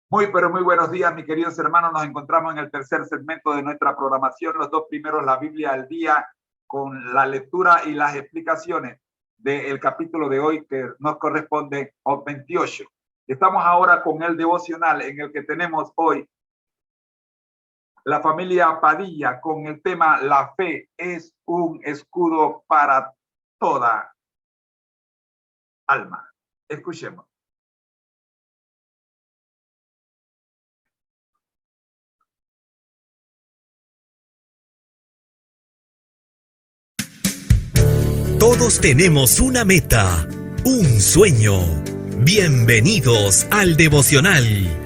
Muy, pero muy buenos días, mis queridos hermanos. Nos encontramos en el tercer segmento de nuestra programación. Los dos primeros, la Biblia al día, con la lectura y las explicaciones del capítulo de hoy que nos corresponde a 28. Estamos ahora con el devocional en el que tenemos hoy la familia Padilla con el tema La fe es un escudo para toda alma. Escuchemos. Todos tenemos una meta, un sueño. Bienvenidos al devocional.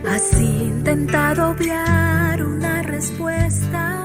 ¿Has intentado obviar una respuesta?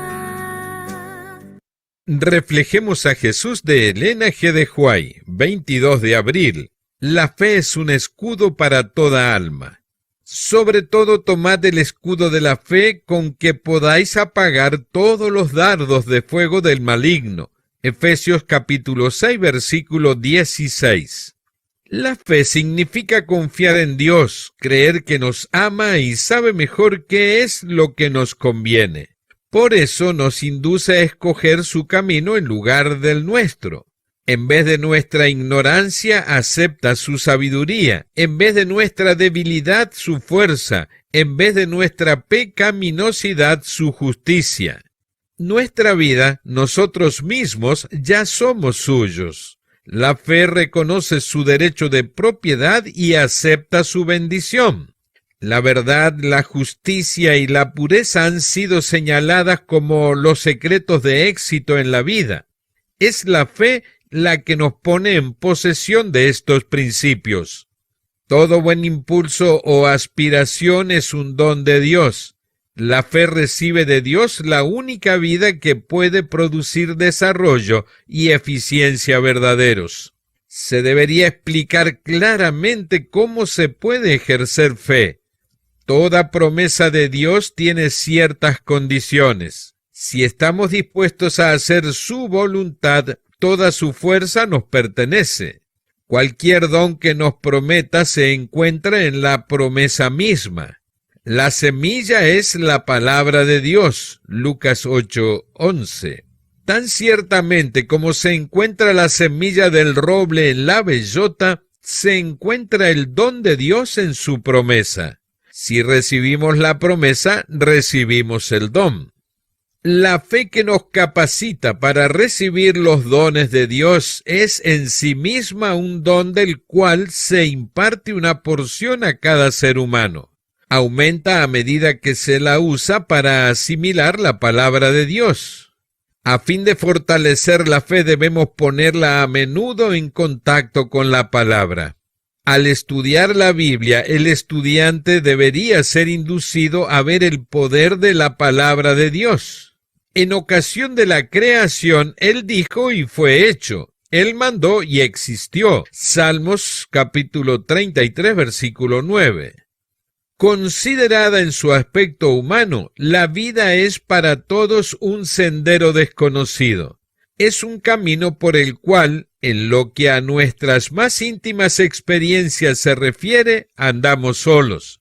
Reflejemos a Jesús de Elena G. de White, 22 de abril. La fe es un escudo para toda alma. Sobre todo tomad el escudo de la fe con que podáis apagar todos los dardos de fuego del maligno. Efesios capítulo 6, versículo 16. La fe significa confiar en Dios, creer que nos ama y sabe mejor qué es lo que nos conviene. Por eso nos induce a escoger su camino en lugar del nuestro. En vez de nuestra ignorancia, acepta su sabiduría. En vez de nuestra debilidad, su fuerza. En vez de nuestra pecaminosidad, su justicia. Nuestra vida, nosotros mismos, ya somos suyos. La fe reconoce su derecho de propiedad y acepta su bendición. La verdad, la justicia y la pureza han sido señaladas como los secretos de éxito en la vida. Es la fe la que nos pone en posesión de estos principios. Todo buen impulso o aspiración es un don de Dios. La fe recibe de Dios la única vida que puede producir desarrollo y eficiencia verdaderos. Se debería explicar claramente cómo se puede ejercer fe. Toda promesa de Dios tiene ciertas condiciones. Si estamos dispuestos a hacer su voluntad, toda su fuerza nos pertenece. Cualquier don que nos prometa se encuentra en la promesa misma. La semilla es la palabra de Dios, Lucas 8:11. Tan ciertamente como se encuentra la semilla del roble en la bellota, se encuentra el don de Dios en su promesa. Si recibimos la promesa, recibimos el don. La fe que nos capacita para recibir los dones de Dios es en sí misma un don del cual se imparte una porción a cada ser humano. Aumenta a medida que se la usa para asimilar la palabra de Dios. A fin de fortalecer la fe debemos ponerla a menudo en contacto con la palabra. Al estudiar la Biblia, el estudiante debería ser inducido a ver el poder de la palabra de Dios. En ocasión de la creación, Él dijo y fue hecho. Él mandó y existió. Salmos capítulo 33, versículo 9. Considerada en su aspecto humano, la vida es para todos un sendero desconocido. Es un camino por el cual, en lo que a nuestras más íntimas experiencias se refiere, andamos solos.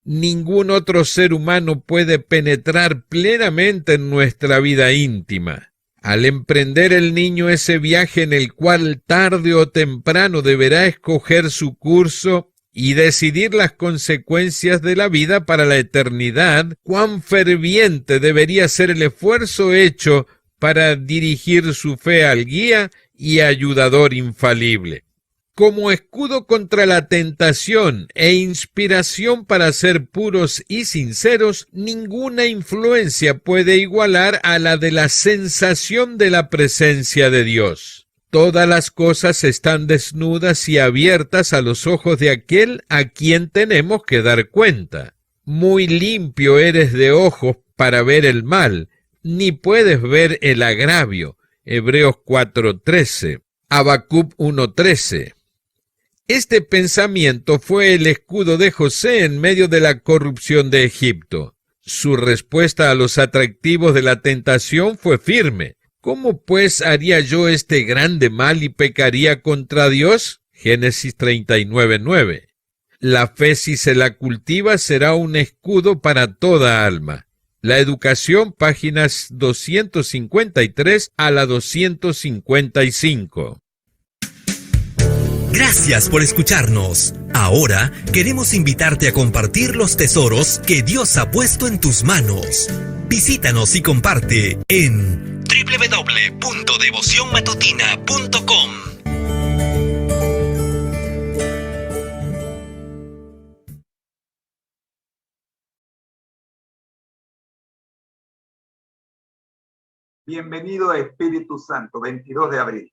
Ningún otro ser humano puede penetrar plenamente en nuestra vida íntima. Al emprender el niño ese viaje en el cual tarde o temprano deberá escoger su curso y decidir las consecuencias de la vida para la eternidad, cuán ferviente debería ser el esfuerzo hecho para dirigir su fe al guía y ayudador infalible. Como escudo contra la tentación e inspiración para ser puros y sinceros, ninguna influencia puede igualar a la de la sensación de la presencia de Dios. Todas las cosas están desnudas y abiertas a los ojos de aquel a quien tenemos que dar cuenta. Muy limpio eres de ojos para ver el mal, ni puedes ver el agravio. Hebreos 4:13, Habacuc 1:13. Este pensamiento fue el escudo de José en medio de la corrupción de Egipto. Su respuesta a los atractivos de la tentación fue firme. ¿Cómo pues haría yo este grande mal y pecaría contra Dios? Génesis 39:9. La fe, si se la cultiva, será un escudo para toda alma. La educación, páginas 253 a la 255. Gracias por escucharnos. Ahora queremos invitarte a compartir los tesoros que Dios ha puesto en tus manos. Visítanos y comparte en www.devocionmatutina.com. Bienvenido a Espíritu Santo, 22 de abril.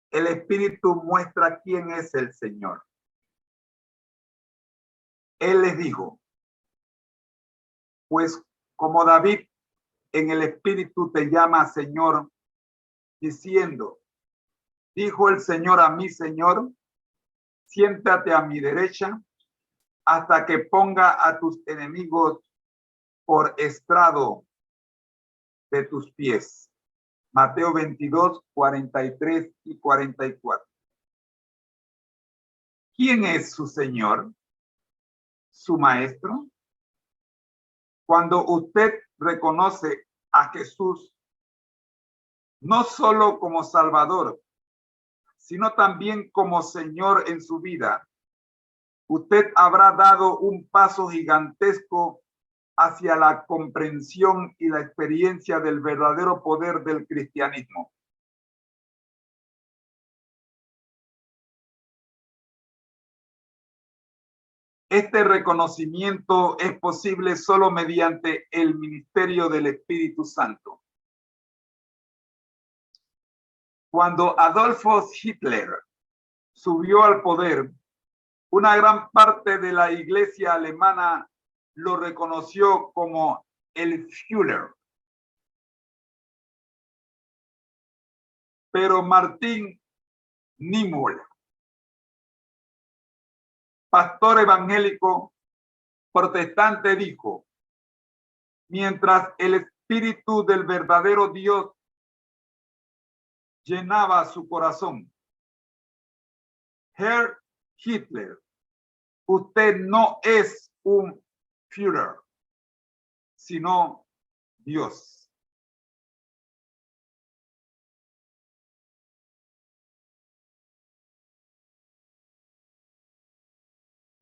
El Espíritu muestra quién es el Señor. Él les dijo, pues como David en el Espíritu te llama Señor, diciendo, dijo el Señor a mi Señor, siéntate a mi derecha hasta que ponga a tus enemigos por estrado de tus pies. Mateo 22, 43 y 44. ¿Quién es su Señor? ¿Su Maestro? Cuando usted reconoce a Jesús no solo como Salvador, sino también como Señor en su vida, usted habrá dado un paso gigantesco hacia la comprensión y la experiencia del verdadero poder del cristianismo. Este reconocimiento es posible solo mediante el ministerio del Espíritu Santo. Cuando Adolfo Hitler subió al poder, una gran parte de la iglesia alemana lo reconoció como el Führer. Pero Martin Niemöller, pastor evangélico protestante, dijo, mientras el espíritu del verdadero Dios llenaba su corazón, Herr Hitler, usted no es un Führer, sino Dios.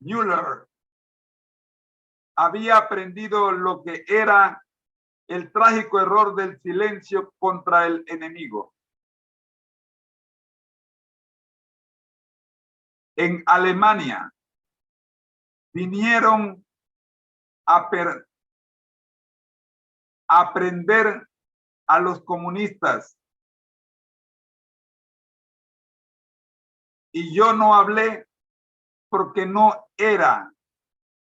Müller había aprendido lo que era el trágico error del silencio contra el enemigo. En Alemania vinieron a aprender a los comunistas y yo no hablé porque no era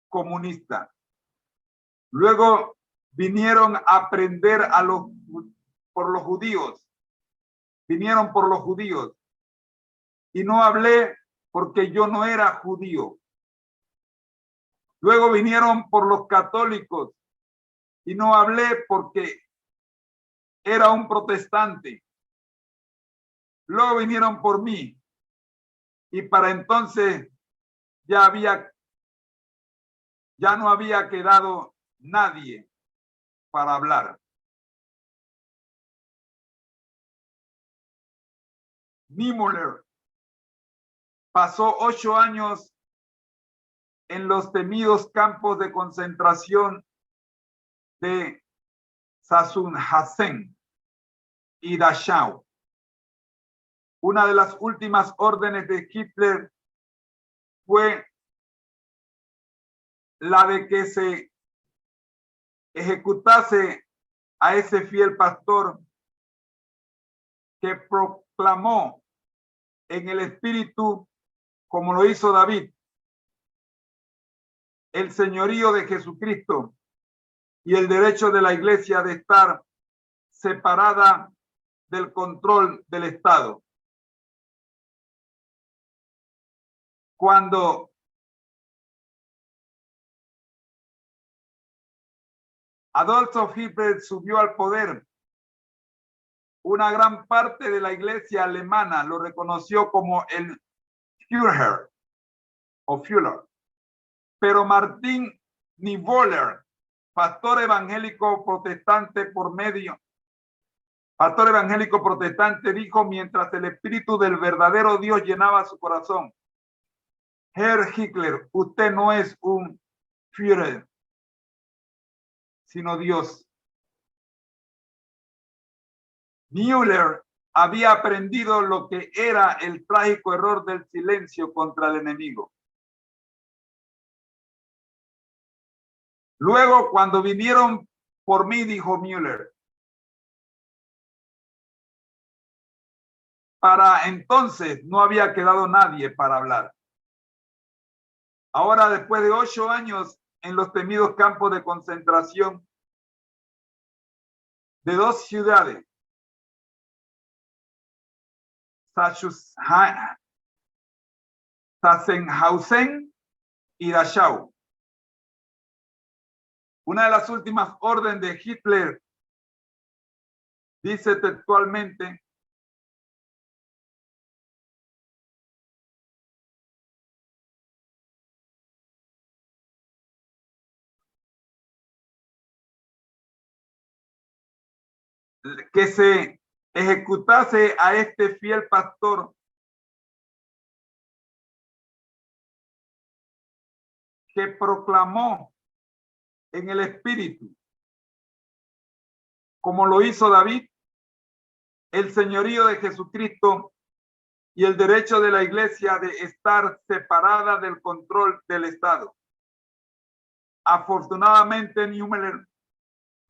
comunista. Luego vinieron a aprender por los judíos. Vinieron por los judíos y no hablé porque yo no era judío. Luego vinieron por los católicos y no hablé porque era un protestante. Luego vinieron por mí y para entonces ya no había quedado nadie para hablar. Niemöller pasó 8 años en los temidos campos de concentración de Sachsenhausen y Dachau. Una de las últimas órdenes de Hitler fue la de que se ejecutase a ese fiel pastor que proclamó en el espíritu, como lo hizo David, el señorío de Jesucristo y el derecho de la iglesia de estar separada del control del Estado. Cuando Adolfo Hitler subió al poder, una gran parte de la iglesia alemana lo reconoció como el Führer, o Fuller. Pero Martín Nivoller, pastor evangélico protestante dijo mientras el espíritu del verdadero Dios llenaba su corazón: Herr Hitler, usted no es un Führer, sino Dios. Müller había aprendido lo que era el trágico error del silencio contra el enemigo. Luego, cuando vinieron por mí, dijo Müller, para entonces no había quedado nadie para hablar. Ahora, después de 8 años en los temidos campos de concentración de 2 ciudades, Sachsenhausen y Dachau. Una de las últimas órdenes de Hitler dice textualmente: que se ejecutase a este fiel pastor que proclamó en el espíritu, como lo hizo David, el señorío de Jesucristo y el derecho de la iglesia de estar separada del control del Estado. Afortunadamente, Müller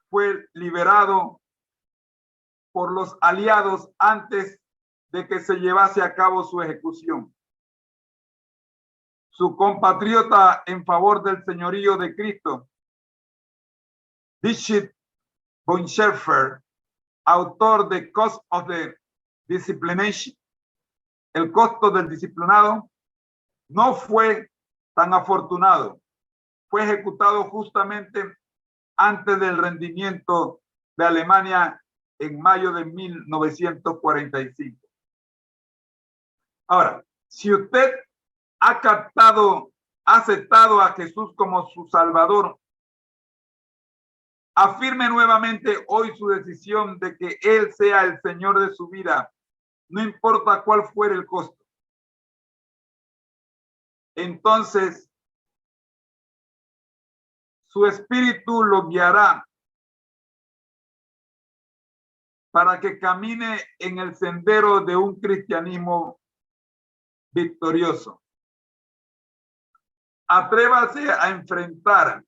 fue liberado por los aliados antes de que se llevase a cabo su ejecución. Su compatriota en favor del señorío de Cristo, Dietrich Bonhoeffer, autor de Cost of the Disciplination, el costo del disciplinado, no fue tan afortunado. Fue ejecutado justamente antes del rendimiento de Alemania en mayo de 1945. Ahora, si usted ha aceptado a Jesús como su Salvador, afirme nuevamente hoy su decisión de que Él sea el Señor de su vida, no importa cuál fuera el costo. Entonces, su espíritu lo guiará para que camine en el sendero de un cristianismo victorioso. Atrévase a enfrentar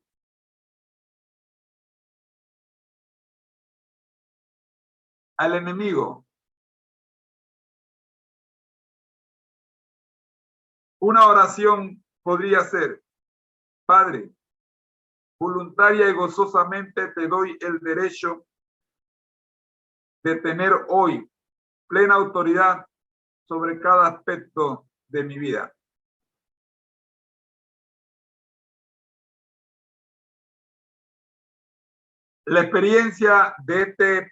al enemigo. Una oración podría ser: Padre, voluntaria y gozosamente te doy el derecho de tener hoy plena autoridad sobre cada aspecto de mi vida. La experiencia de este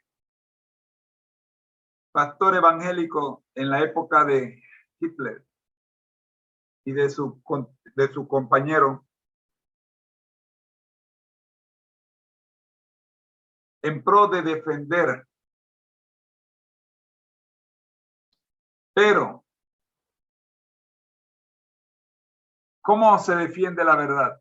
pastor evangélico en la época de Hitler y de su compañero en pro de defender. Pero, ¿cómo se defiende la verdad?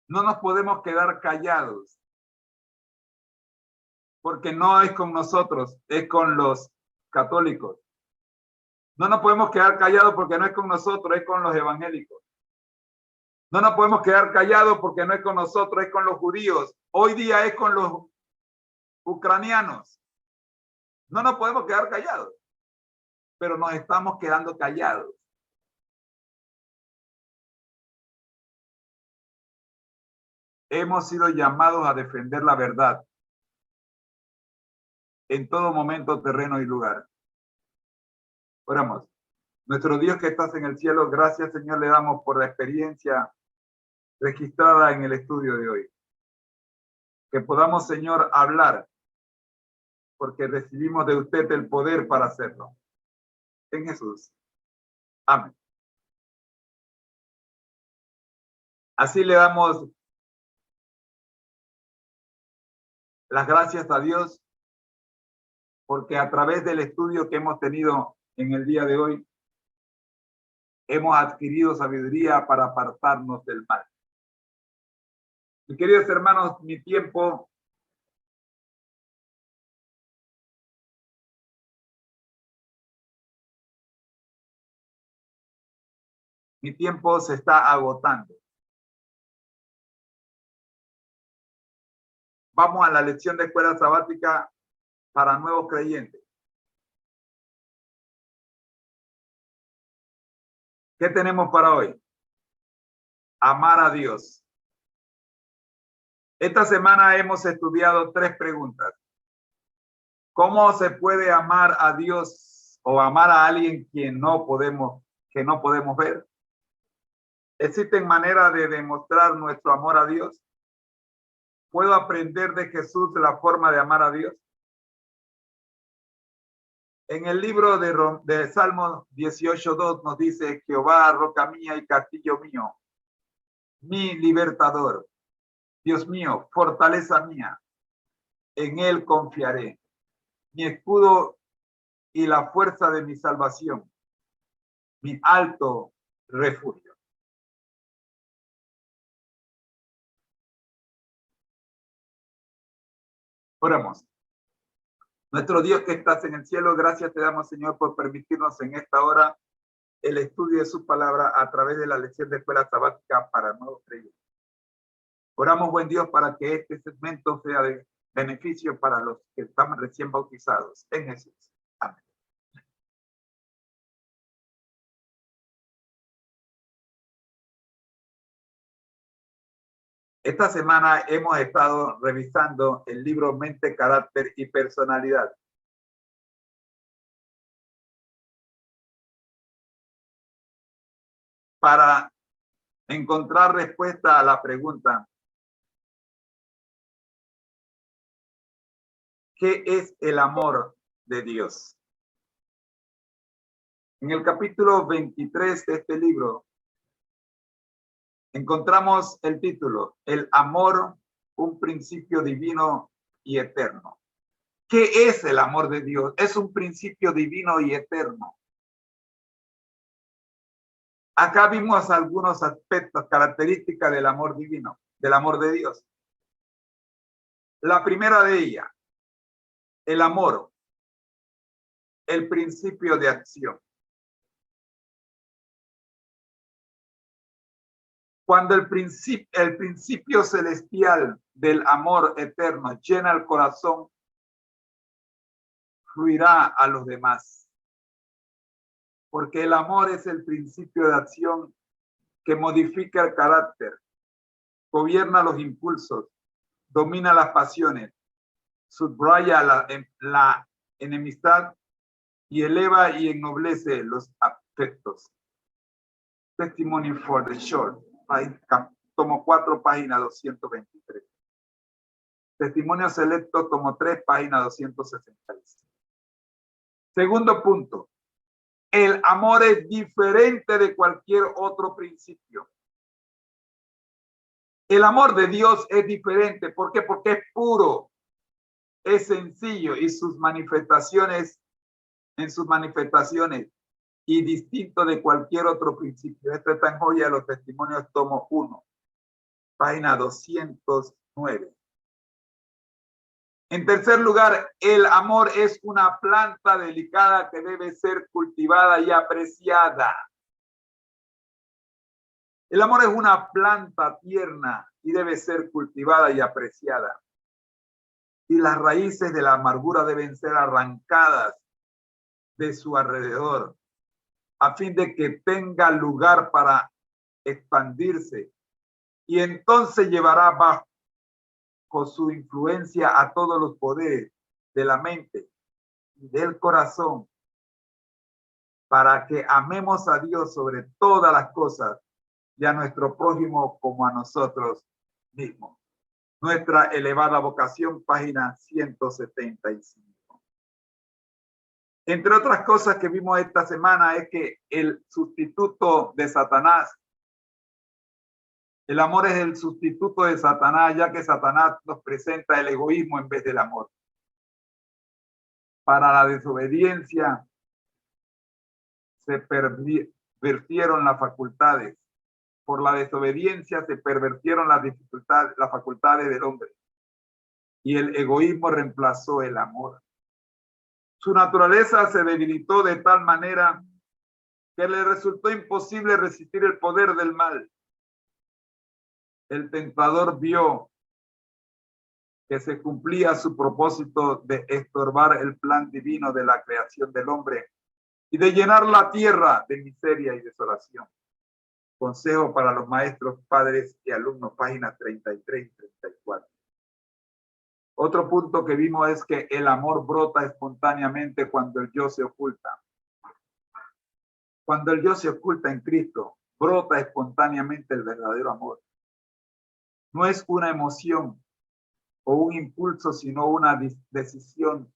No nos podemos quedar callados, porque no es con nosotros, es con los católicos. No nos podemos quedar callados porque no es con nosotros, es con los evangélicos. No nos podemos quedar callados porque no es con nosotros, es con los judíos. Hoy día es con los ucranianos. No nos podemos quedar callados, pero nos estamos quedando callados. Hemos sido llamados a defender la verdad en todo momento, terreno y lugar. Oramos. Nuestro Dios que estás en el cielo, gracias, Señor, le damos por la experiencia registrada en el estudio de hoy. Que podamos, Señor, hablar, porque recibimos de usted el poder para hacerlo. en Jesús. Amén. Así le damos las gracias a Dios porque a través del estudio que hemos tenido en el día de hoy, hemos adquirido sabiduría para apartarnos del mal. Mis queridos hermanos, mi tiempo se está agotando. Vamos a la lección de escuela sabática para nuevos creyentes. ¿Qué tenemos para hoy? Amar a Dios. Esta semana hemos estudiado 3 preguntas. ¿Cómo se puede amar a Dios o amar a alguien que no podemos ver? ¿Existen maneras de demostrar nuestro amor a Dios? ¿Puedo aprender de Jesús la forma de amar a Dios? En el libro de Salmos 18:2 nos dice: Jehová, roca mía y castillo mío, mi libertador, Dios mío, fortaleza mía, en él confiaré, mi escudo y la fuerza de mi salvación, mi alto refugio. Oramos. Nuestro Dios que estás en el cielo, gracias te damos, Señor, por permitirnos en esta hora el estudio de su palabra a través de la lección de escuela sabática para nuevos creyentes. Oramos, buen Dios, para que este segmento sea de beneficio para los que estamos recién bautizados en Jesús. Amén. Esta semana hemos estado revisando el libro Mente, Carácter y Personalidad. Para encontrar respuesta a la pregunta: ¿qué es el amor de Dios? En el capítulo 23 de este libro encontramos el título: El amor, un principio divino y eterno. ¿Qué es el amor de Dios? Es un principio divino y eterno. Acá vimos algunos aspectos, características del amor divino, del amor de Dios. La primera de ellas, el amor, el principio de acción. Cuando el principio celestial del amor eterno llena el corazón, fluirá a los demás. Porque el amor es el principio de acción que modifica el carácter, gobierna los impulsos, domina las pasiones, subraya la enemistad y eleva y ennoblece los afectos. Testimony for the Short, tomo 4, página 223. Testimonio Selecto, tomo 3, página 266. Segundo punto: el amor es diferente de cualquier otro principio. El amor de Dios es diferente. ¿Por qué? Porque es puro, es sencillo y en sus manifestaciones y distinto de cualquier otro principio. Esto está en Joya de los Testimonios, tomo 1, página 209. En tercer lugar, el amor es una planta delicada que debe ser cultivada y apreciada. El amor es una planta tierna y debe ser cultivada y apreciada. Y las raíces de la amargura deben ser arrancadas de su alrededor, a fin de que tenga lugar para expandirse, y entonces llevará bajo su influencia a todos los poderes de la mente y del corazón, para que amemos a Dios sobre todas las cosas y a nuestro prójimo como a nosotros mismos. Nuestra elevada vocación, página 175. Entre otras cosas que vimos esta semana es que el sustituto de Satanás, el amor es el sustituto de Satanás, ya que Satanás nos presenta el egoísmo en vez del amor. Para la desobediencia se pervirtieron las facultades. Por la desobediencia se pervirtieron las facultades del hombre. Y el egoísmo reemplazó el amor. Su naturaleza se debilitó de tal manera que le resultó imposible resistir el poder del mal. El tentador vio que se cumplía su propósito de estorbar el plan divino de la creación del hombre y de llenar la tierra de miseria y desolación. Consejo para los maestros, padres y alumnos, páginas 33 y 34. Otro punto que vimos es que el amor brota espontáneamente cuando el yo se oculta. Cuando el yo se oculta en Cristo, brota espontáneamente el verdadero amor. No es una emoción o un impulso, sino una decisión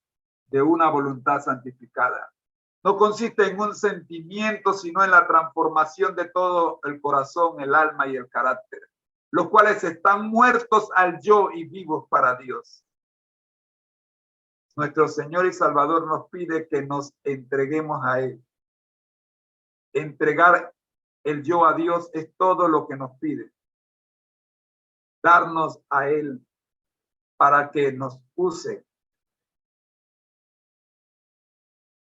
de una voluntad santificada. No consiste en un sentimiento, sino en la transformación de todo el corazón, el alma y el carácter, los cuales están muertos al yo y vivos para Dios. Nuestro Señor y Salvador nos pide que nos entreguemos a Él. Entregar el yo a Dios es todo lo que nos pide. Darnos a Él para que nos use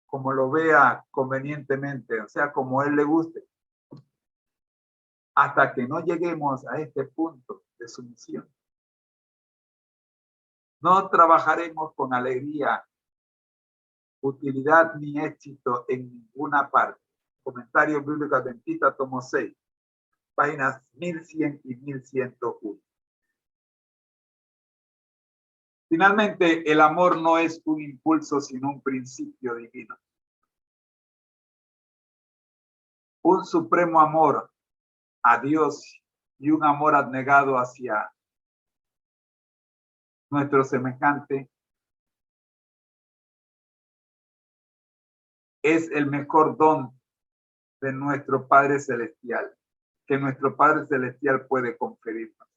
como lo vea convenientemente, o sea, como Él le guste. Hasta que no lleguemos a este punto de sumisión, no trabajaremos con alegría, utilidad ni éxito en ninguna parte. Comentario Bíblico Adventista, tomo 6, páginas 1100 y 1101. Finalmente, el amor no es un impulso, sino un principio divino. Un supremo amor a Dios y un amor abnegado hacia nuestro semejante es el mejor don de nuestro Padre Celestial, que nuestro Padre Celestial puede conferirnos.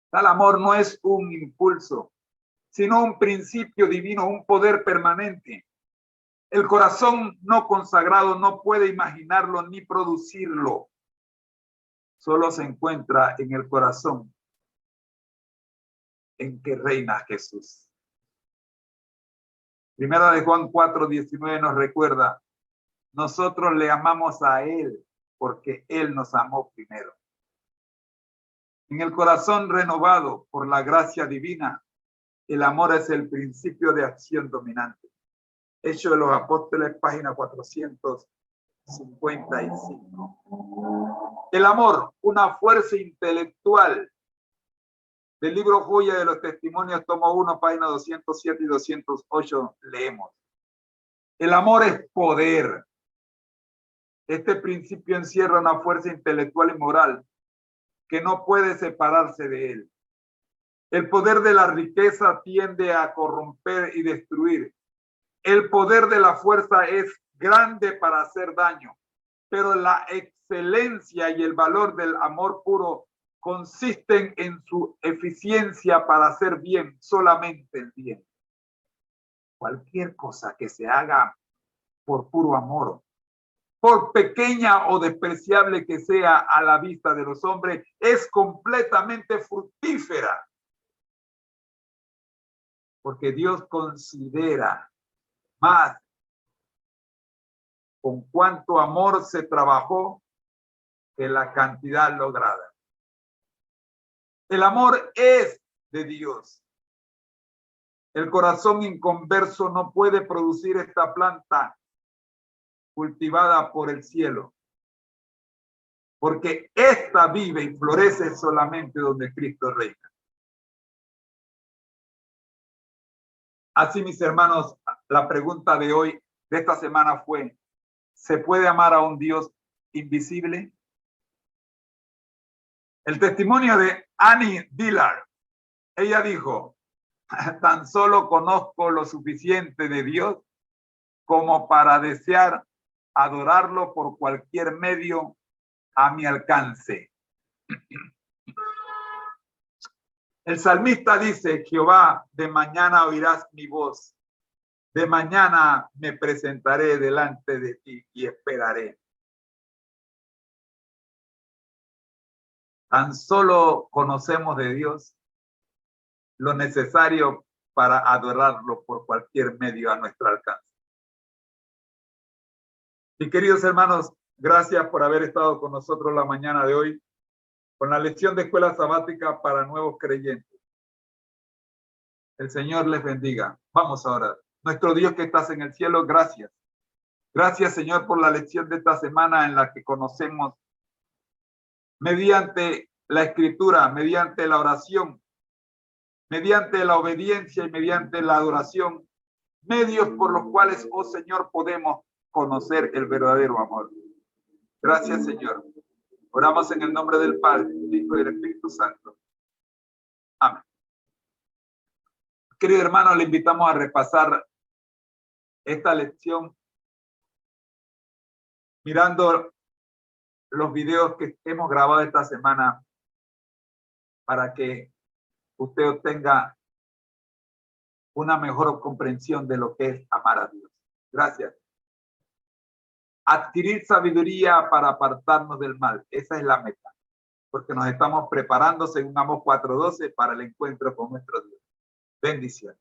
Tal amor no es un impulso, sino un principio divino, un poder permanente. El corazón no consagrado no puede imaginarlo ni producirlo. Solo se encuentra en el corazón en que reina Jesús. Primera de Juan 4:19 nos recuerda: nosotros le amamos a Él porque Él nos amó primero. En el corazón renovado por la gracia divina, el amor es el principio de acción dominante. Hechos de los Apóstoles, página 455. El amor, una fuerza intelectual. Del libro Joya de los Testimonios, tomo 1, página 207 y 208, leemos: el amor es poder. Este principio encierra una fuerza intelectual y moral que no puede separarse de él. El poder de la riqueza tiende a corromper y destruir. El poder de la fuerza es grande para hacer daño, pero la excelencia y el valor del amor puro consisten en su eficiencia para hacer bien, solamente el bien. Cualquier cosa que se haga por puro amor, por pequeña o despreciable que sea a la vista de los hombres, es completamente fructífera. Porque Dios considera más con cuánto amor se trabajó que la cantidad lograda. El amor es de Dios. El corazón inconverso no puede producir esta planta cultivada por el cielo, porque esta vive y florece solamente donde Cristo reina. Así, mis hermanos, la pregunta de hoy, de esta semana fue: ¿se puede amar a un Dios invisible? El testimonio de Annie Dillard. Ella dijo: tan solo conozco lo suficiente de Dios como para desear adorarlo por cualquier medio a mi alcance. El salmista dice: Jehová, de mañana oirás mi voz, de mañana me presentaré delante de ti y esperaré. Tan solo conocemos de Dios lo necesario para adorarlo por cualquier medio a nuestro alcance. Y queridos hermanos, gracias por haber estado con nosotros la mañana de hoy con la lección de escuela sabática para nuevos creyentes. El Señor les bendiga. Vamos a orar. Nuestro Dios que estás en el cielo, gracias. Gracias, Señor, por la lección de esta semana en la que conocemos mediante la escritura, mediante la oración, mediante la obediencia y mediante la adoración, medios por los cuales, oh Señor, podemos conocer el verdadero amor. Gracias, Señor. Oramos en el nombre del Padre, del Hijo y del Espíritu Santo. Amén. Querido hermano, le invitamos a repasar esta lección mirando los videos que hemos grabado esta semana para que usted obtenga una mejor comprensión de lo que es amar a Dios. Gracias. Adquirir sabiduría para apartarnos del mal. Esa es la meta, porque nos estamos preparando, según Amós 4:12, para el encuentro con nuestro Dios. Bendiciones.